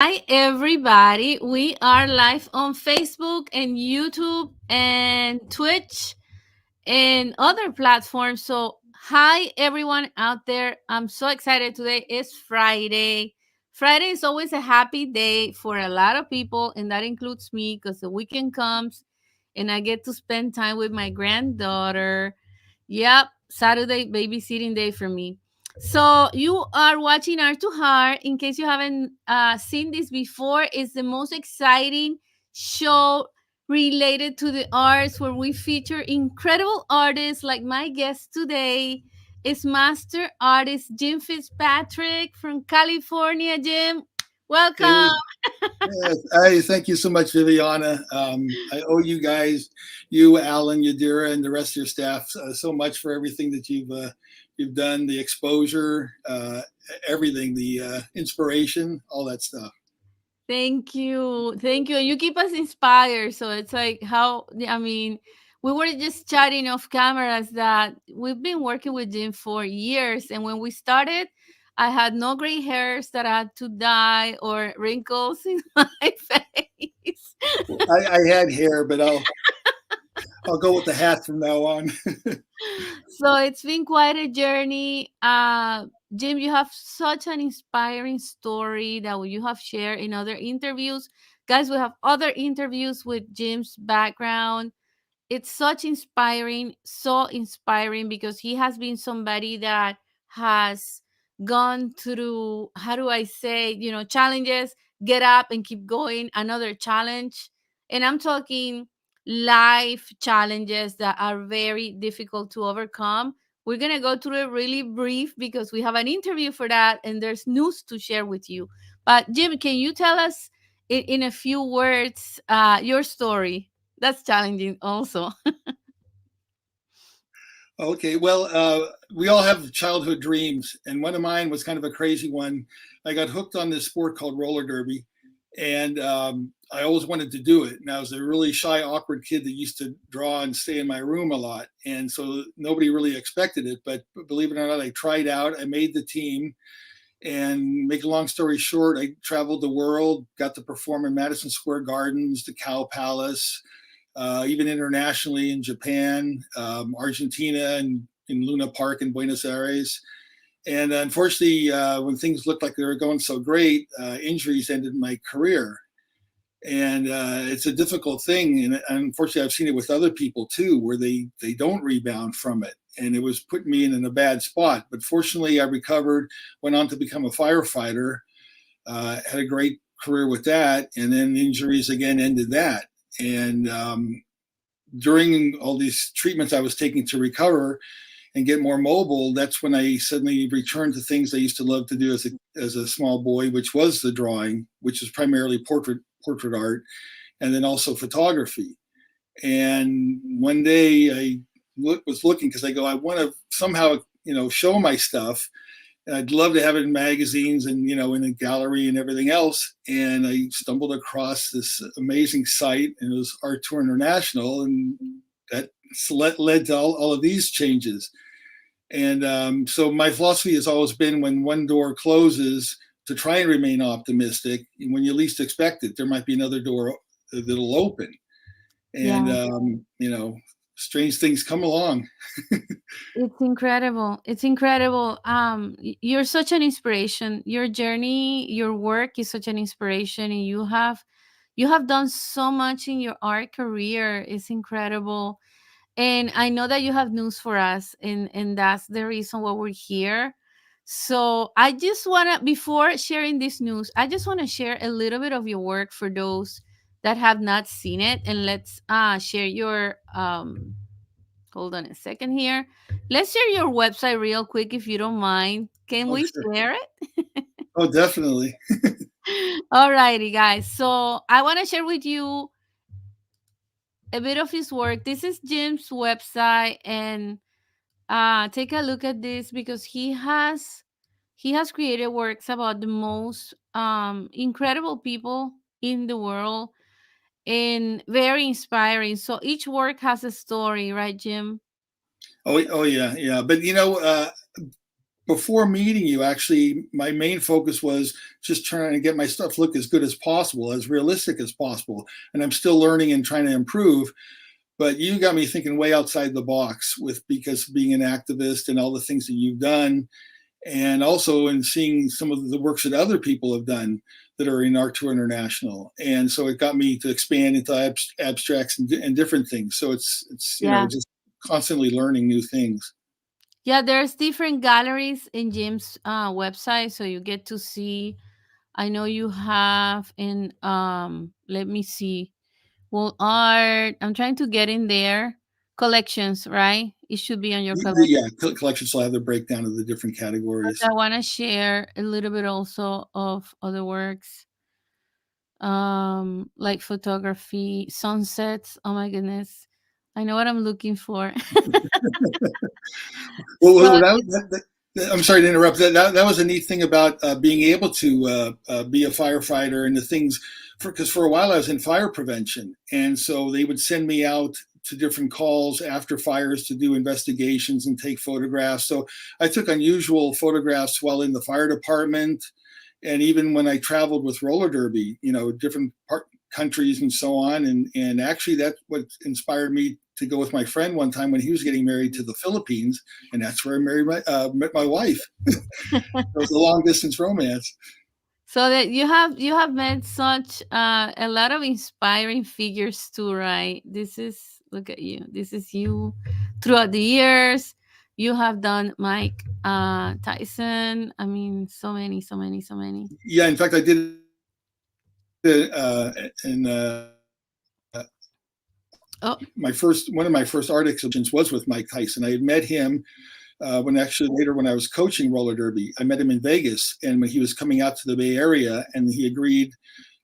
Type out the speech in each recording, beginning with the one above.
Hi, everybody. We are live on Facebook and YouTube and Twitch and other platforms. So, hi, everyone out there. I'm so excited. Today is Friday. Friday is always a happy day for a lot of people, and that includes me because the weekend comes and I get to spend time with my granddaughter. Yep, Saturday babysitting day for me. So you are watching Art2Heart. In case you haven't seen this before, it's the most exciting show related to the arts where we feature incredible artists like my guest today is master artist Jim Fitzpatrick from California. Jim, welcome. Hey, hey, thank you so much, Viviana. I owe you guys, you, Alan, Yadira, and the rest of your staff, so much for everything that you've done, the exposure, everything, the inspiration, all that stuff. Thank you. Thank you. You keep us inspired. So it's like how, I mean, we were just chatting off cameras that we've been working with Jim for years. And when we started, I had no gray hairs that I had to dye or wrinkles in my face. I had hair, but I'll go with the hat from now on. So it's been quite a journey. Jim, you have such an inspiring story that you have shared in other interviews. Guys, we have other interviews with Jim's background. It's such inspiring, so inspiring because he has been somebody that has gone through, how do I say, challenges, get up and keep going, another challenge. And I'm talking life challenges that are very difficult to overcome. We're going to go through it really brief because we have an interview for that and there's news to share with you. But Jim, can you tell us in a few words your story? That's challenging also. Okay, well, we all have childhood dreams, and one of mine was kind of a crazy one. I got hooked on this sport called roller derby, and I always wanted to do it. And I was a really shy, awkward kid that used to draw and stay in my room a lot, and so nobody really expected it. But believe it or not, I tried out. I made the team, and make a long story short, I traveled the world, got to perform in Madison Square Gardens, the Cow Palace, even internationally in Japan, Argentina, and in Luna Park in Buenos Aires. And unfortunately, when things looked like they were going so great, injuries ended my career. And it's a difficult thing. And unfortunately, I've seen it with other people too, where they don't rebound from it. And it was putting me in a bad spot. But fortunately, I recovered, went on to become a firefighter, had a great career with that. And then injuries again ended that. And during all these treatments I was taking to recover and get more mobile, that's when I suddenly returned to things I used to love to do as a small boy, which was the drawing, which is primarily portrait art, and then also photography. And one day was looking because I go, I want to somehow show my stuff, and I'd love to have it in magazines and in a gallery and everything else. And I stumbled across this amazing site, and it was Art Tour International, and that led to all of these changes. And so my philosophy has always been, when one door closes, to try and remain optimistic. When you least expect it, there might be another door that'll open. And Yeah, strange things come along. it's incredible. It's incredible. You're such an inspiration. Your journey, your work is such an inspiration, and you have done so much in your art career. It's incredible. And I know that you have news for us, and that's the reason why we're here. So I just wanna, before sharing this news, I just wanna share a little bit of your work for those that have not seen it, and let's share your hold on a second here. Let's share your website real quick if you don't mind. Can Oh, we sure. share it? Oh, definitely. Alrighty, guys. So I want to share with you a bit of his work. This is Jim's website, and take a look at this because he has created works about the most incredible people in the world and very inspiring. So each work has a story, right, Jim? Oh, yeah, yeah. But before meeting you, actually, my main focus was just trying to get my stuff look as good as possible, as realistic as possible. And I'm still learning and trying to improve. But you got me thinking way outside the box with because being an activist and all the things that you've done, and also in seeing some of the works that other people have done that are in Art2 International. And so it got me to expand into abstracts and different things. So it's Yeah. just constantly learning new things. Yeah, there's different galleries in Jim's website, so you get to see. I know you have in let me see. Well, art. I'm trying to get in there. Collections, right? It should be on your collection. Yeah, collections will have the breakdown of the different But categories. I want to share a little bit also of other works, like photography, sunsets. Oh my goodness, I know what I'm looking for. So Well, I'm sorry to interrupt. That was a neat thing about being able to be a firefighter and the things, because for a while I was in fire prevention, and so they would send me out to different calls after fires to do investigations and take photographs. So I took unusual photographs while in the fire department, and even when I traveled with roller derby, different countries and so on. And actually, that's what inspired me to go with my friend one time when he was getting married to the Philippines, and that's where I met my wife. It was a long distance romance. so that you have met such a lot of inspiring figures too, right? This is look at you. This is you throughout the years. You have done Mike Tyson. I mean, so many, so many, so many. Yeah, in fact, I did it in Oh, one of my first art exhibitions was with Mike Tyson. I had met him when actually later when I was coaching roller derby. I met him in Vegas, and when he was coming out to the Bay Area, and he agreed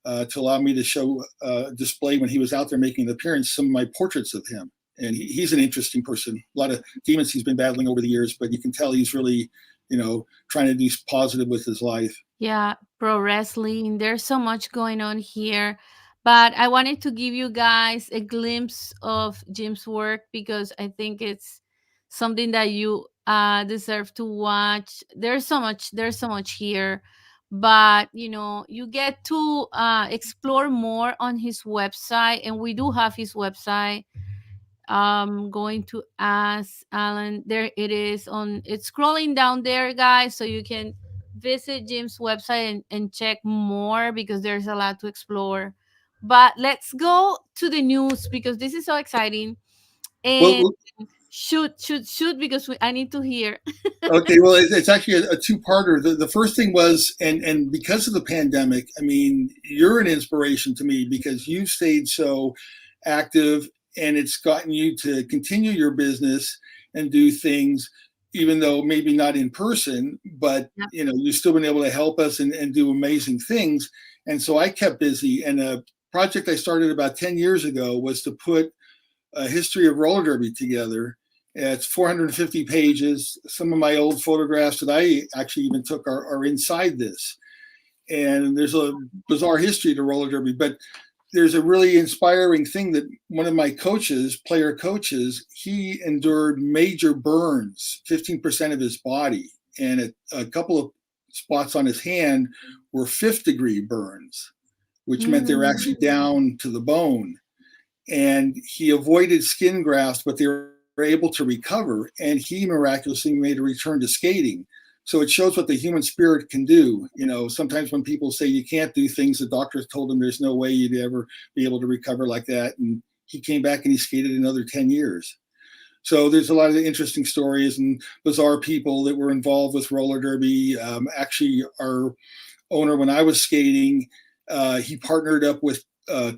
to allow me to show display when he was out there making an appearance some of my portraits of him. And he's an interesting person. A lot of demons he's been battling over the years, but you can tell he's really, trying to do positive with his life. yeah, pro wrestling. There's so much going on here. But I wanted to give you guys a glimpse of Jim's work because I think it's something that you deserve to watch. There's so much here. But you get to explore more on his website, and we do have his website. Going to ask Alan. There it is on. It's scrolling down there, guys, so you can visit Jim's website and check more because there's a lot to explore. But let's go to the news because this is so exciting. And Well, shoot because I need to hear. okay, well, it's actually a two-parter. The first thing was, and because of the pandemic, I mean, you're an inspiration to me because you've stayed so active, and it's gotten you to continue your business and do things, even though maybe not in person, but Yep. you've still been able to help us and do amazing things. And so I kept busy. And a project I started about 10 years ago was to put a history of roller derby together. It's 450 pages. Some of my old photographs that I actually even took are inside this. And there's a bizarre history to roller derby, but there's a really inspiring thing that one of my player coaches, he endured major burns, 15% of his body, and a couple of spots on his hand were fifth degree burns, which meant they were Mm. actually down to the bone. And he avoided skin grafts, but they were able to recover. And he miraculously made a return to skating. So it shows what the human spirit can do. Sometimes when people say you can't do things, the doctors told him there's no way you'd ever be able to recover like that. And he came back and he skated another 10 years. So there's a lot of interesting stories and bizarre people that were involved with roller derby. Actually, our owner, when I was skating, he partnered up with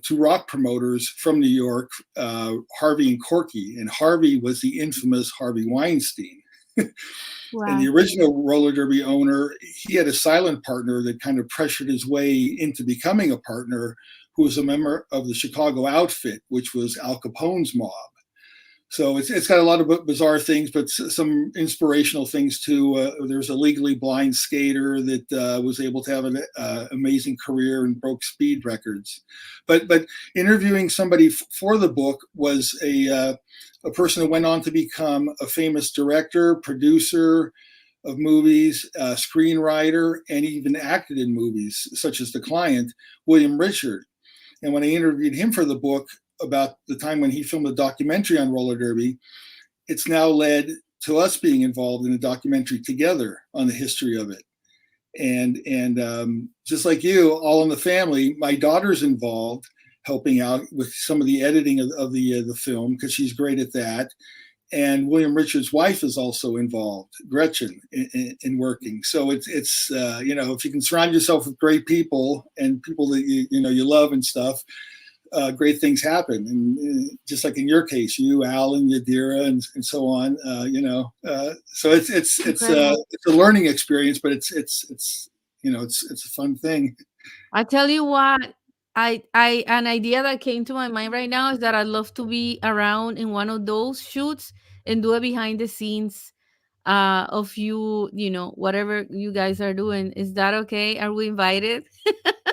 two rock promoters from New York, Harvey and Corky. And Harvey was the infamous Harvey Weinstein. And Wow. the original roller derby owner, he had a silent partner that kind of pressured his way into becoming a partner, who was a member of the Chicago outfit, which was Al Capone's mob. So it's got a lot of bizarre things, but some inspirational things too. There's a legally blind skater that was able to have an amazing career and broke speed records. But interviewing somebody for the book was a person who went on to become a famous director, producer, of movies, screenwriter, and even acted in movies, such as The Client, William Richard. And when I interviewed him for the book about the time when he filmed a documentary on roller derby, it's now led to us being involved in a documentary together on the history of it. And just like you, all in the family, my daughter's involved, helping out with some of the editing of the film because she's great at that. And William Richard's wife is also involved, Gretchen, in working. So it's if you can surround yourself with great people and people that you love and stuff, great things happen. And just like in your case, you, Alan, Yadira, and so on. So it's a learning experience, but it's a fun thing. I tell you what, I an idea that came to my mind right now is that I'd love to be around in one of those shoots and do a behind the scenes of you, whatever you guys are doing. Is that okay? Are we invited?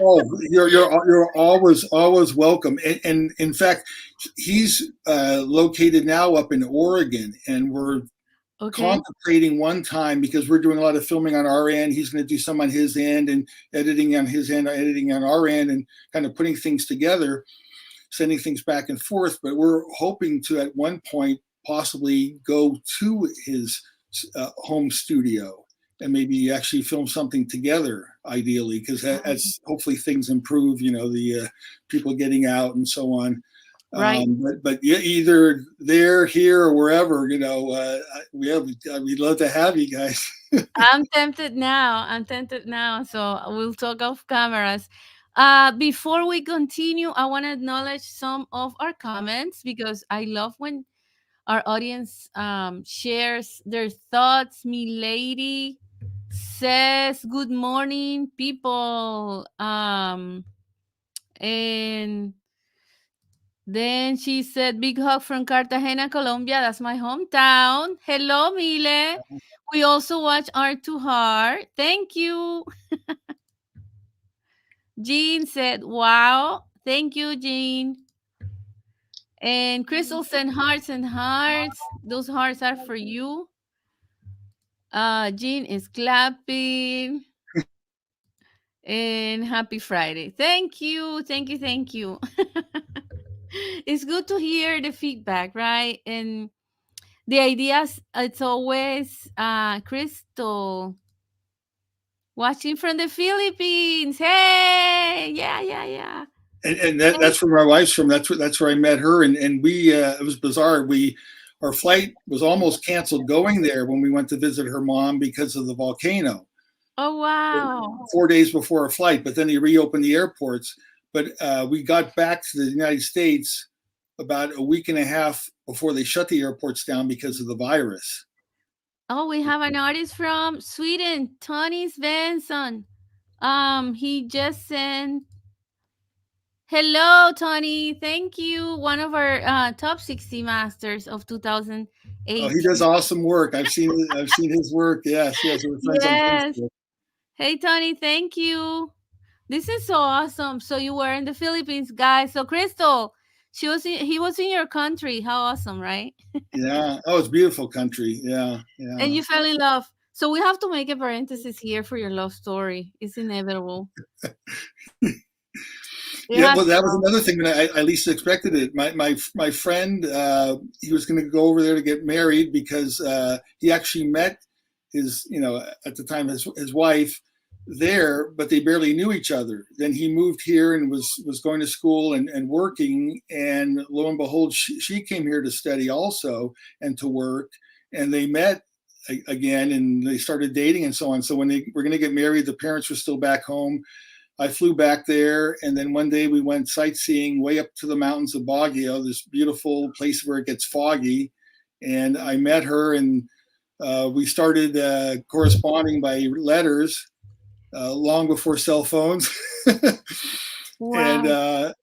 Oh, you're always welcome. And in fact, he's located now up in Oregon, and we're Okay. contemplating one time because we're doing a lot of filming on our end. He's going to do some on his end and editing on his end, editing on our end, and kind of putting things together, sending things back and forth. But we're hoping to at one point possibly go to his home studio and maybe actually film something together, ideally, because as hopefully things improve, the people getting out and so on. Right. But yeah, either there, here, or wherever, we'd love to have you guys. I'm tempted now. I'm tempted now. So we'll talk off cameras. Before we continue, I want to acknowledge some of our comments because I love when our audience shares their thoughts. Me lady says, "Good morning, people." And then she said, "Big hug from Cartagena, Colombia. That's my hometown." Hello, Mile. We also watch Art2Heart. Thank you. Jean said, "Wow." Thank you, Jean. And Crystal sent hearts and hearts. Those hearts are for you. Jean is clapping. And happy Friday. Thank you. Thank you. Thank you. It's good to hear the feedback, right? And the ideas, it's always Crystal watching from the Philippines. Hey, yeah, yeah, yeah. And Hey. that's where my wife's from. That's where I met her, and we it was bizarre. Our flight was almost canceled going there when we went to visit her mom because of the volcano. Oh, wow. 4 days before our flight, but then they reopened the airports. But we got back to the United States about a week and a half before they shut the airports down because of the virus. Oh, we have an artist from Sweden, Tony Svensson. He just sent hello, Tony. Thank you. One of our top 60 masters of Oh, he 2018. does awesome work. I've seen his work. Yes, yes, we're friends on Yes. Facebook. Hey, Tony. Thank you. This is so awesome. So you were in the Philippines, guys. So Crystal, he was in your country. How awesome, right? Yeah. Oh, it's beautiful country. Yeah, yeah. And you fell in love. So we have to make a parenthesis here for your love story. It's inevitable. It Yeah, has well, to that was go. another thing that I least expected it. My friend, he was going to go over there to get married because he actually met his, at the time his wife there, but they barely knew each other. Then he moved here and was going to school and working, and lo and behold, she came here to study also and to work, and they met again and they started dating and so on. So when they were going to get married, the parents were still back home. I flew back there, and then one day we went sightseeing way up to the mountains of Baguio, this beautiful place where it gets foggy. And I met her, and we started corresponding by letters long before cell phones. And Wow.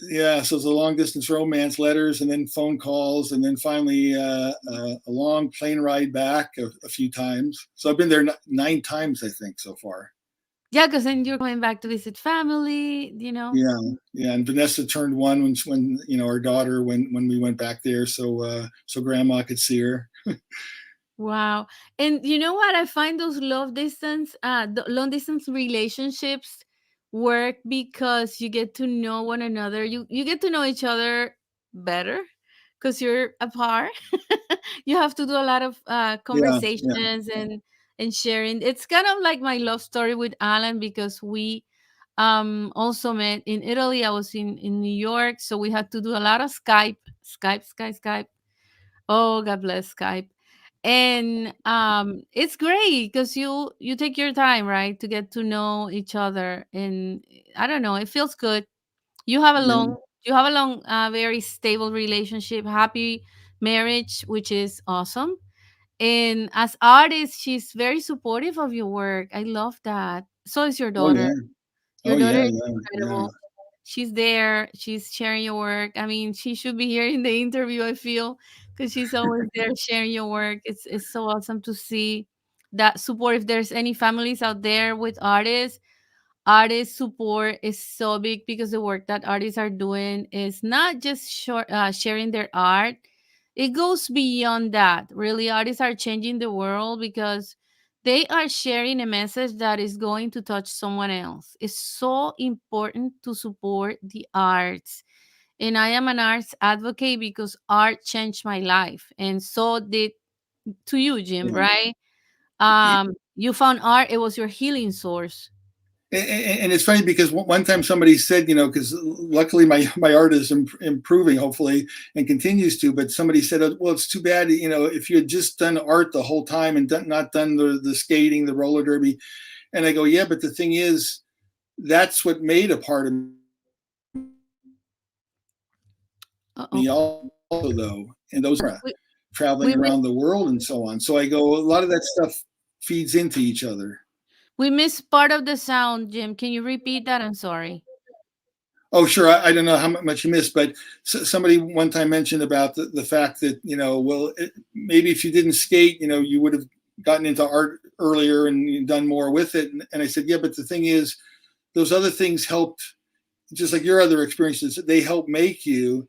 yeah, so it's a long distance romance, letters, and then phone calls, and then finally a long plane ride back a few times. So I've been there 9 times, I think, so far. Yeah, because then you're going back to visit family. Yeah, yeah, and Vanessa turned one when our daughter when we went back there, so grandma could see her. Wow. And you know what? I find those long distance relationships work because you get to know one another. You get to know each other better because you're apart. You have to do a lot of Yeah, yeah, conversations and sharing. It's kind of like my love story with Alan because we also met in Italy. I was in New York, so we had to do a lot of Skype. Oh, God bless Skype. And it's great because you take your time, right, to get to know each other, and I don't know, it feels good. You have a yeah. long you have a long very stable relationship, happy marriage, which is awesome. And as artist, she's very supportive of your work. I love that. So is your Oh daughter. yeah. Your Oh daughter yeah, is yeah, yeah. incredible. She's there. She's sharing your work. I mean, she should be here in the interview, I feel, because she's always there sharing your work. It's so awesome to see that support. If there's any families out there with artists, artist support is so big because the work that artists are doing is not just sharing their art. It goes beyond that. Really, artists are changing the world because they are sharing a message that is going to touch someone else. It's so important to support the arts. And I am an arts advocate because art changed my life. And so did to you, Jim, Yeah. right? Y- You found art, it was your healing source. And it's funny because one time somebody said, because luckily my art is improving, hopefully, and continues to. But somebody said, well, it's too bad, if you had just done art the whole time and not done the skating, the roller derby. And I go, yeah, but the thing is, that's what made a part of me also, though. And those camera Uh-oh. traveling around the world and We, so on. So I go, we a lot of that stuff feeds into each other. We missed part of the sound, Jim. Can you repeat that? I'm sorry. Oh, sure. I don't know how much you missed, but somebody one time mentioned about the fact that, well, maybe if you didn't skate, you would have gotten into art earlier and done more with it. And I said, yeah, but the thing is, those other things helped, just like your other experiences, they help make you.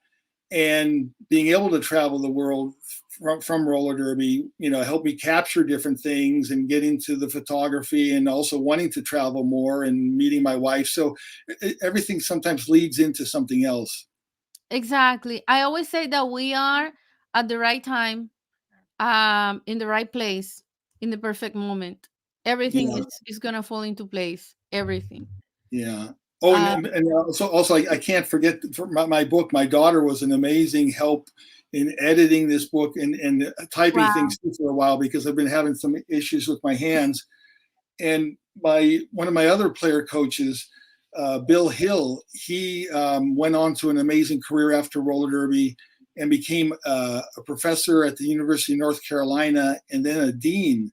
And being able to travel the world from roller derby, helped me capture different things and get into the photography and also wanting to travel more and meeting my wife. So everything sometimes leads into something else. Exactly. I always say that we are at the right time, in the right place, in the perfect moment. Everything Yeah, is gonna fall into place. Everything. yeah. Oh, Uh, and also I can't forget for my book. My daughter was an amazing help in editing this book and typing wow. things for a while because I've been having some issues with my hands. And my one of my other player coaches, Bill Hill, he went on to an amazing career after roller derby and became a professor at the University of North Carolina and then a dean.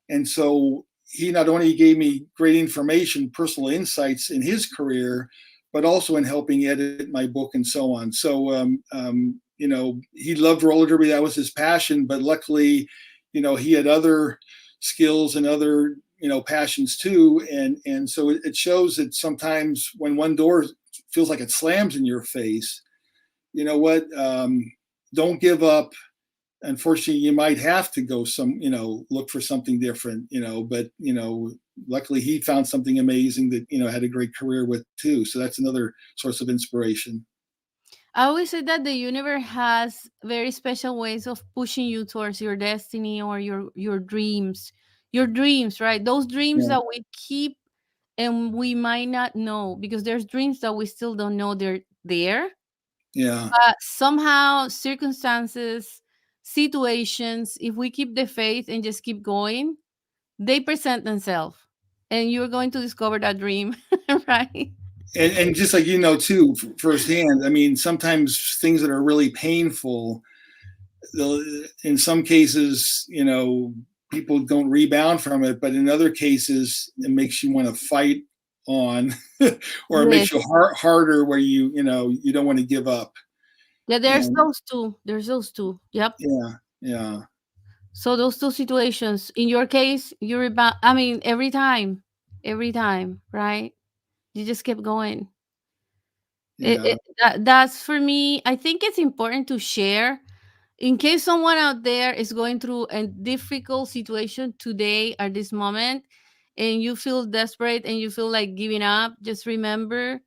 And so he not only gave me great information, personal insights in his career, but also in helping edit my book and so on. So, he loved roller derby. That was his passion. But luckily, he had other skills and other, passions too. And so it shows that sometimes when one door feels like it slams in your face, you know what? Don't give up. Unfortunately, you might have to go look for something different, but luckily he found something amazing that had a great career with too. So that's another source of inspiration. I always say that the universe has very special ways of pushing you towards your destiny or your dreams. Your dreams, right? Those dreams Yeah, that we keep and we might not know because there's dreams that we still don't know they're there. yeah. But somehow circumstances, situations, if we keep the faith and just keep going, they present themselves and you're going to discover that dream, right? And just like too, firsthand. I mean, sometimes things that are really painful, in some cases, people don't rebound from it, but in other cases, it makes you want to fight on, or it makes you Yes. harder, where you don't want to give up. Yeah, there's And those two. There's those two. Yep. yeah, yeah, So those two situations. In your case, you rebound. I mean, every time, right? You just kept going. yeah, That's for me. I think it's important to share In case someone out there is going through a difficult situation today at this moment, and you feel desperate and you feel like giving up, just remember,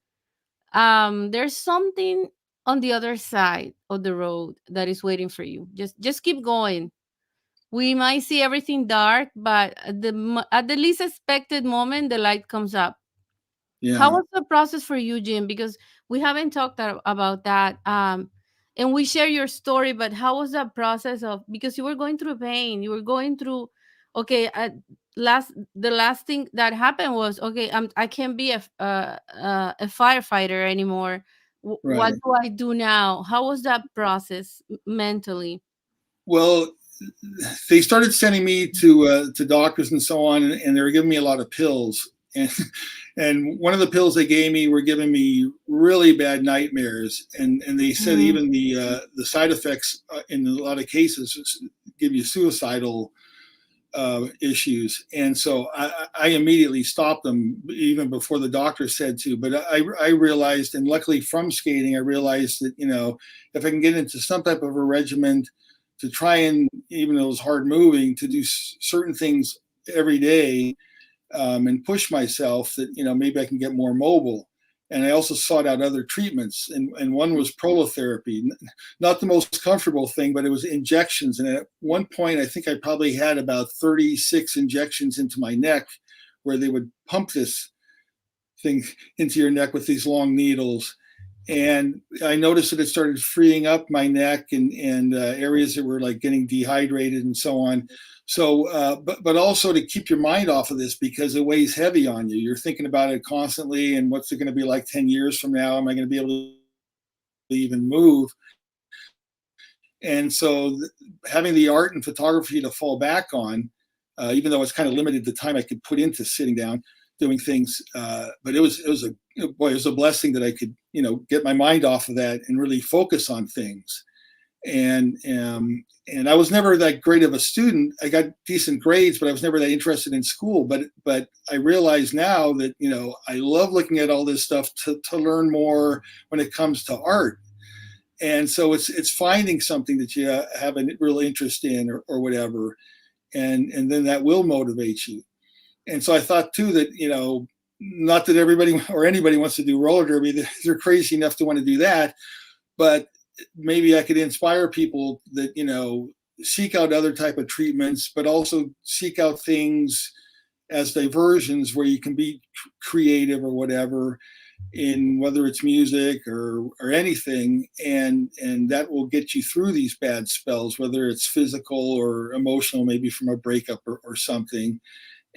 there's something on the other side of the road that is waiting for you. Just keep going. We might see everything dark, but at the least expected moment, the light comes up. How Yeah, was the process for you, Jim? Because we haven't talked about that. And we share your story, but how was that process of, because you were going through pain, you were going through, okay, the last thing that happened was, okay, I can't be a firefighter anymore. What right. do I do now? How was that process mentally? Well, they started sending me to doctors and so on, and they were giving me a lot of pills. And and one of the pills they gave me were giving me really bad nightmares, and they said Mm, even the side effects in a lot of cases give you suicidal issues. And so I immediately stopped them even before the doctor said to. But I realized, and luckily from skating, I realized that, if I can get into some type of a regimen to try and, even though it was hard moving, to do certain things every day, and push myself, that maybe I can get more mobile. And I also sought out other treatments, and one was prolotherapy. Not the most comfortable thing, but it was injections. And at one point, I think I probably had about 36 injections into my neck, where they would pump this thing into your neck with these long needles. And I noticed that it started freeing up my neck, and areas that were like getting dehydrated and so on. So, but also to keep your mind off of this, because it weighs heavy on you. You're thinking about it constantly, and what's it going to be like 10 years from now? Am I going to be able to even move? And so, having the art and photography to fall back on, even though it's kind of limited the time I could put into sitting down doing things, but it was a blessing that I could get my mind off of that and really focus on things. And I was never that great of a student. I got decent grades, but I was never that interested in school. But I realize now that I love looking at all this stuff to learn more when it comes to art. And so it's finding something that you have a real interest in, or whatever, and then that will motivate you. And so I thought too that not that everybody or anybody wants to do roller derby, they're crazy enough to want to do that, but maybe I could inspire people that seek out other type of treatments, but also seek out things as diversions where you can be creative or whatever, in whether it's music or anything, and that will get you through these bad spells, whether it's physical or emotional, maybe from a breakup or something.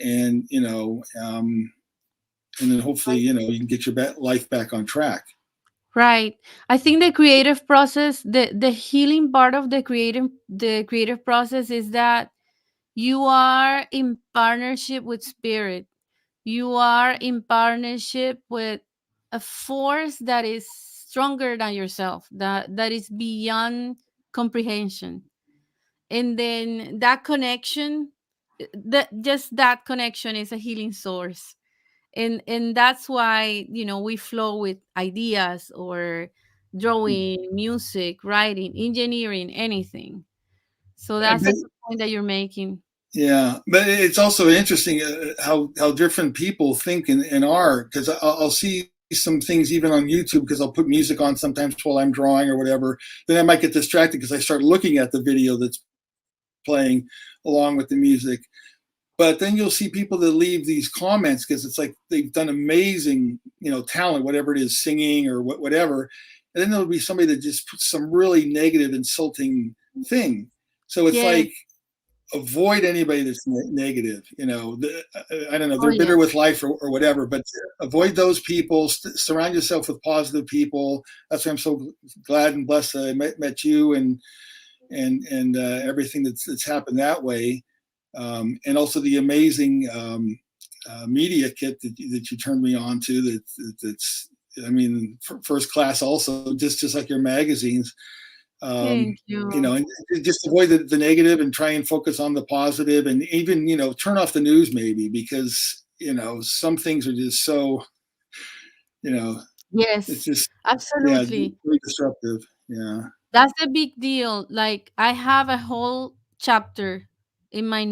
And and then hopefully you can get your life back on track. right. I think the creative process, the healing part of the creative process is that you are in partnership with spirit. You are in partnership with a force that is stronger than yourself, that is beyond comprehension. And then that connection, that connection is a healing source. And that's why we flow with ideas, or drawing, music, writing, engineering, anything. So that's a good point that you're making. Yeah, but it's also interesting how different people think and are, because I'll see some things even on YouTube, because I'll put music on sometimes while I'm drawing or whatever. Then I might get distracted because I start looking at the video that's playing along with the music. But then you'll see people that leave these comments because it's like they've done amazing, talent, whatever it is, singing or whatever. And then there'll be somebody that just puts some really negative, insulting thing. So it's Yes. like, avoid anybody that's negative. I don't know, Oh, they're bitter yes. with life or whatever, but avoid those people. Surround yourself with positive people. That's why I'm so glad and blessed that I met you, and everything that's happened that way. And also the amazing media kit that you turned me on to. That's, I mean, first class. Also, just like your magazines. Um, Thank you. and just avoid the negative and try and focus on the positive, and even turn off the news maybe, because some things are just so you know it's Yes, just, yeah, absolutely. very disruptive. Yeah. That's a big deal. Like I have a whole chapter in my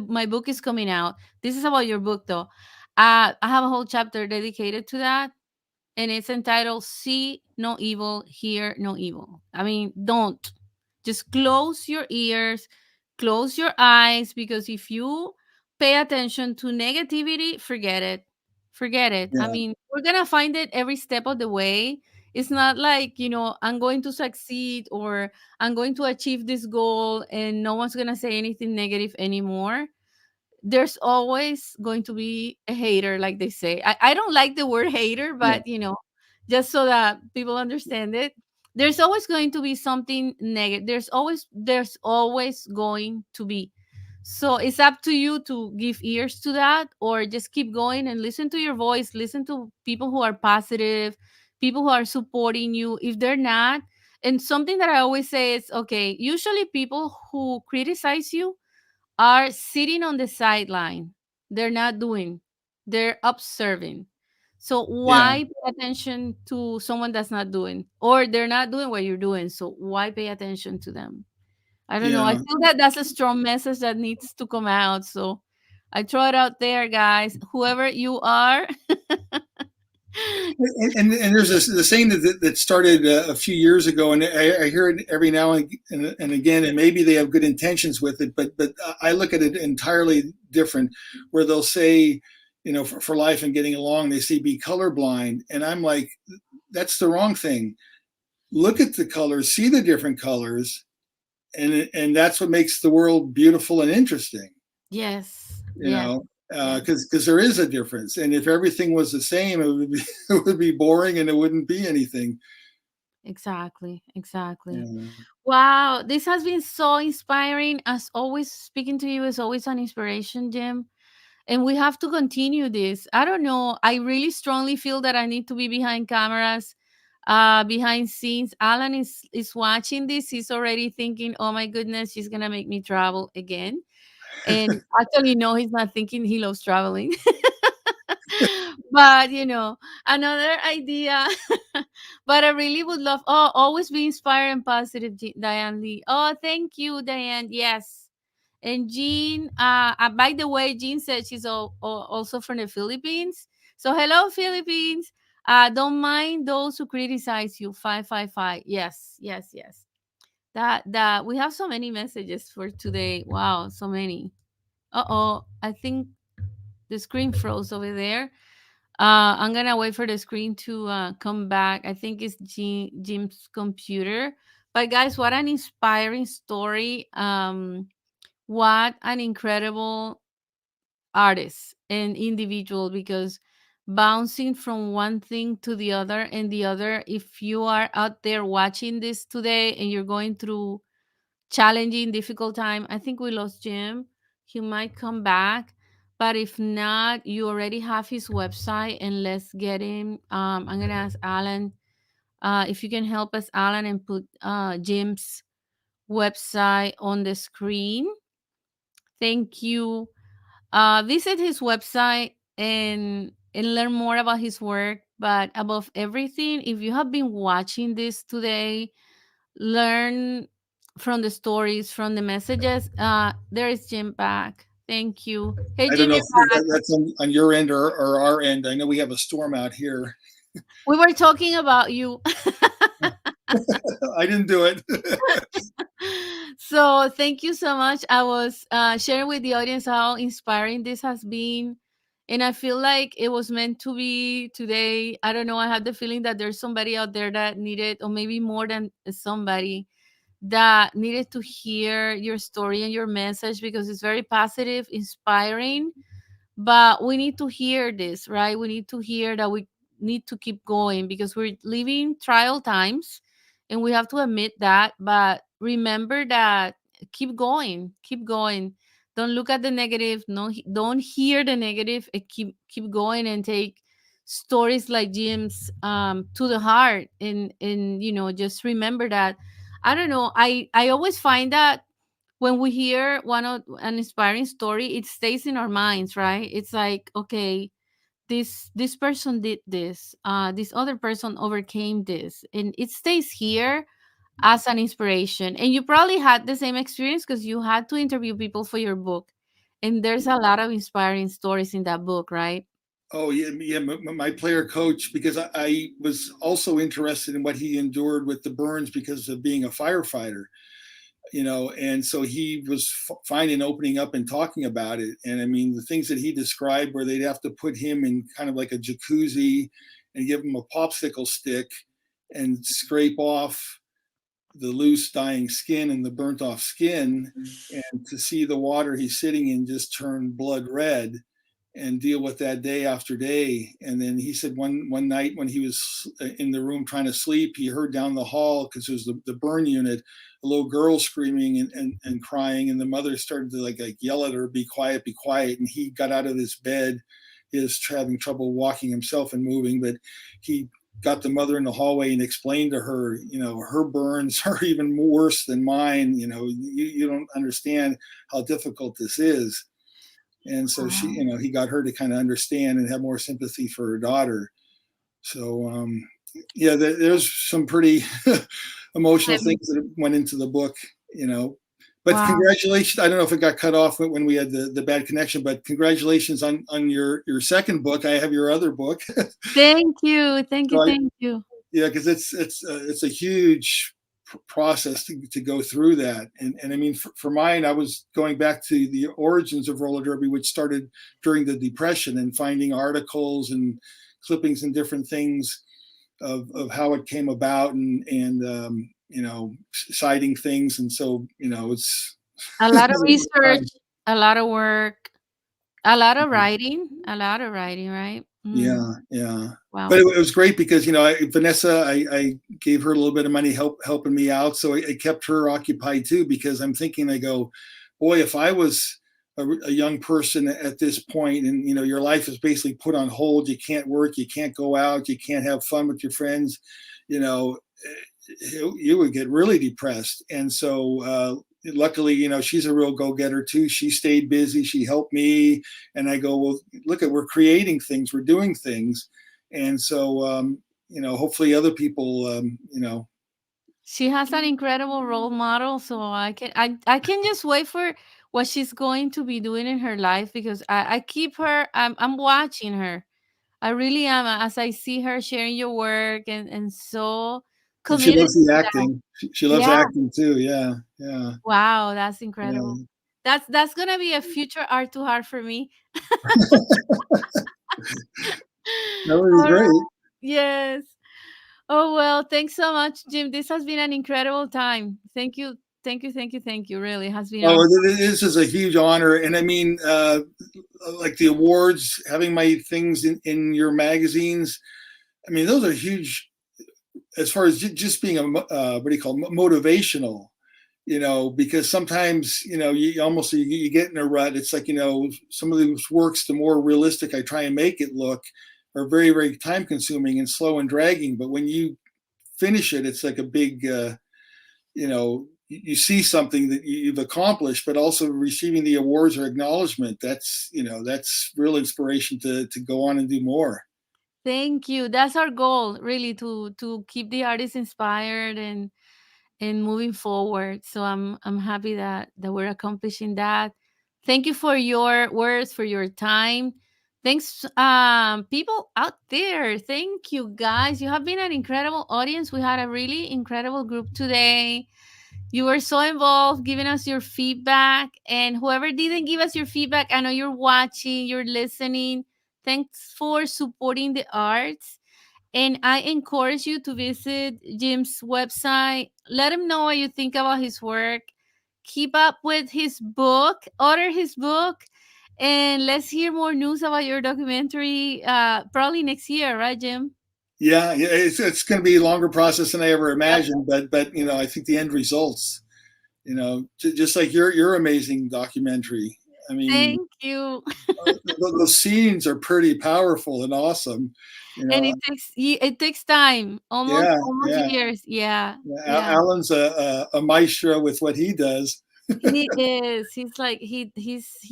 my book is coming out. This is about your book though. I have a whole chapter dedicated to that, and it's entitled "See No Evil, Hear No Evil." I mean, don't just close your ears, close your eyes, because if you pay attention to negativity, forget it. Forget it. I Yeah, mean, we're gonna find it every step of the way. It's not like, I'm going to succeed or I'm going to achieve this goal and no one's gonna say anything negative anymore. There's always going to be a hater, like they say. I don't like the word hater, yeah, but just so that people understand it, there's always going to be something negative. There's always going to be. So it's up to you to give ears to that or just keep going and listen to your voice, listen to people who are positive, people who are supporting you. If they're not, and something that I always say is, okay, usually people who criticize you are sitting on the sideline. They're not doing, they're observing. So yeah, why pay attention to someone that's not doing, or they're not doing what you're doing? So why pay attention to them? I don't know. I yeah. feel that that's a strong message that needs to come out. So I throw it out there, guys. Whoever you are, And there's the saying that started a few years ago, and I hear it every now and again, and maybe they have good intentions with it, but I look at it entirely different, where they'll say, for life and getting along, they say be colorblind, and I'm like, that's the wrong thing. Look at the colors, see the different colors, and that's what makes the world beautiful and interesting. yes, You yes, know, yes, because there is a difference, and if everything was the same, it would be it would be boring, and it wouldn't be anything. exactly, exactly. Yeah. Wow, this has been so inspiring. As always, speaking to you is always an inspiration, Jim. And we have to continue this. I don't know. I really strongly feel that I need to be behind cameras, behind scenes. Alan is watching this. He's already thinking, "Oh my goodness, she's gonna make me travel again." And actually, no, he's not thinking. He loves traveling. But another idea. But I really would love. Oh, always be inspired and positive, Diane Lee. Oh, thank you, Diane. Yes. And Jean, by the way, Jean said she's also from the Philippines. So hello, Philippines. Don't mind those who criticize you. 555. Yes, yes, yes. That we have so many messages for today. Wow, so many. Uh-oh, I think the screen froze over there. I'm gonna wait for the screen to come back. I think it's Jim's computer. But guys, what an inspiring story. What an incredible artist and individual, because bouncing from one thing to the other and the other, if you are out there watching this today and you're going through challenging difficult time, I think we lost Jim. He might come back, but if not, you already have his website, and let's get him. I'm gonna ask Alan if you can help us, Alan, and put Jim's website on the screen. Thank you. Visit his website and learn more about his work. But above everything, if you have been watching this today, learn from the stories, from the messages. There is Jim back. Thank you. Hey I don't Jim, know you're if back. that's on your end or our end. I know we have a storm out here. We were talking about you. I didn't do it. So thank you so much. I was sharing with the audience how inspiring this has been. And I feel like it was meant to be today. I don't know. I had the feeling that there's somebody out there that needed, or maybe more than somebody, that needed to hear your story and your message, because it's very positive, inspiring. But we need to hear this, right? We need to hear that we need to keep going, because we're living trial times, and we have to admit that. But remember that, keep going, keep going. Don't look at the negative. No, don't hear the negative, and keep going, and take stories like Jim's to the heart. And just remember that. I don't know. I always find that when we hear an inspiring story, it stays in our minds, right? It's like, okay, this person did this, this other person overcame this, and it stays here. as an inspiration. And you probably had the same experience because you had to interview people for your book. And there's a lot of inspiring stories in that book, right? Oh yeah, yeah. My player coach, because I was also interested in what he endured with the burns because of being a firefighter, and so he was fine in opening up and talking about it. And I mean, the things that he described, where they'd have to put him in kind of like a jacuzzi and give him a popsicle stick and scrape off the loose dying skin and the burnt off skin, and to see the water he's sitting in just turn blood red, and deal with that day after day. And then he said one night when he was in the room trying to sleep, he heard down the hall, because it was the burn unit, a little girl screaming and crying, and the mother started to like yell at her, be quiet, be quiet. And he got out of his bed. He was having trouble walking himself and moving, but he got the mother in the hallway and explained to her, her burns are even worse than mine. You don't understand how difficult this is. And so she, Wow. he got her to kind of understand and have more sympathy for her daughter. So yeah, there's some pretty emotional Heavy. things that went into the book, you know. But Wow. congratulations! I don't know if it got cut off when we had the bad connection, but congratulations on your second book. I have your other book, Thank you. Thank you. so Thank you. yeah, because it's a huge process to go through that. And I mean, for mine, I was going back to the origins of roller derby, which started during the Depression, and finding articles and clippings and different things of how it came about, and citing things. And so it's A lot of research, a lot of work, a lot of writing, right? Mm, Yeah, yeah. But wow. it was great because Vanessa, I gave her a little bit of money helping me out, so it kept her occupied too. Because I'm thinking, I go, boy, if I was a young person at this point, and your life is basically put on hold, you can't work, you can't go out, you can't have fun with your friends, you know, you would get really depressed. And so luckily, she's a real go-getter too. She stayed busy, she helped me, and I go, well, look, we're creating things, we're doing things. And so hopefully other people She has an incredible role model, so I can just wait for what she's going to be doing in her life because I keep her. I'm watching her. I really am as I see her sharing your work and so and she committed loves the to that. acting. She loves Yeah. acting too. Yeah, yeah, Wow, that's incredible. yeah. That's gonna be a future art to heart for me. That would be All right. great. Yes. Oh well, thanks so much, Jim. This has been an incredible time. Thank you. Thank you. Thank you. Thank you. Really it has been Oh, awesome. this is a huge honor. And I mean, like the awards, having my things in your magazines, I mean, those are huge as far as just being a what do you call it, motivational. Because sometimes you almost you get in a rut. It's like some of these works, the more realistic I try and make it look, are very, very time consuming and slow and dragging. But when you finish it, it's like a big you see something that you've accomplished, but also receiving the awards or acknowledgement. That's real inspiration to go on and do more. Thank you. That's our goal, really, to keep the artists inspired and moving forward. So I'm happy that we're accomplishing that. Thank you for your words, for your time. Thanks, people out there. Thank you, guys. You have been an incredible audience. We had a really incredible group today. You were so involved, giving us your feedback. And whoever didn't give us your feedback, I know you're watching, you're listening. Thanks for supporting the arts. And I encourage you to visit Jim's website. Let him know what you think about his work. Keep up with his book, order his book, and let's hear more news about your documentary probably next year, right, Jim? Yeah, yeah, it's going to be a longer process than I ever imagined, but I think the end results, just like your amazing documentary. I mean, Thank you. those scenes are pretty powerful and awesome. You And know, it takes time, yeah, almost yeah. years. Yeah, Yeah, yeah. Alan's a maestro with what he does. He is. He's like he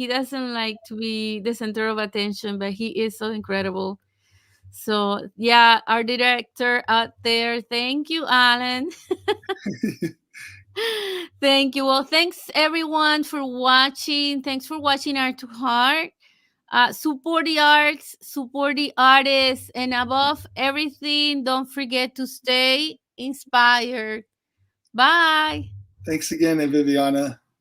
doesn't like to be the center of attention, but he is so incredible. So yeah, our director out there, thank you, Alan. Thank you. Well, thanks everyone for watching. Thanks for watching Art to Heart. Support the arts, support the artists, and above everything, don't forget to stay inspired. Bye. Thanks again, Viviana.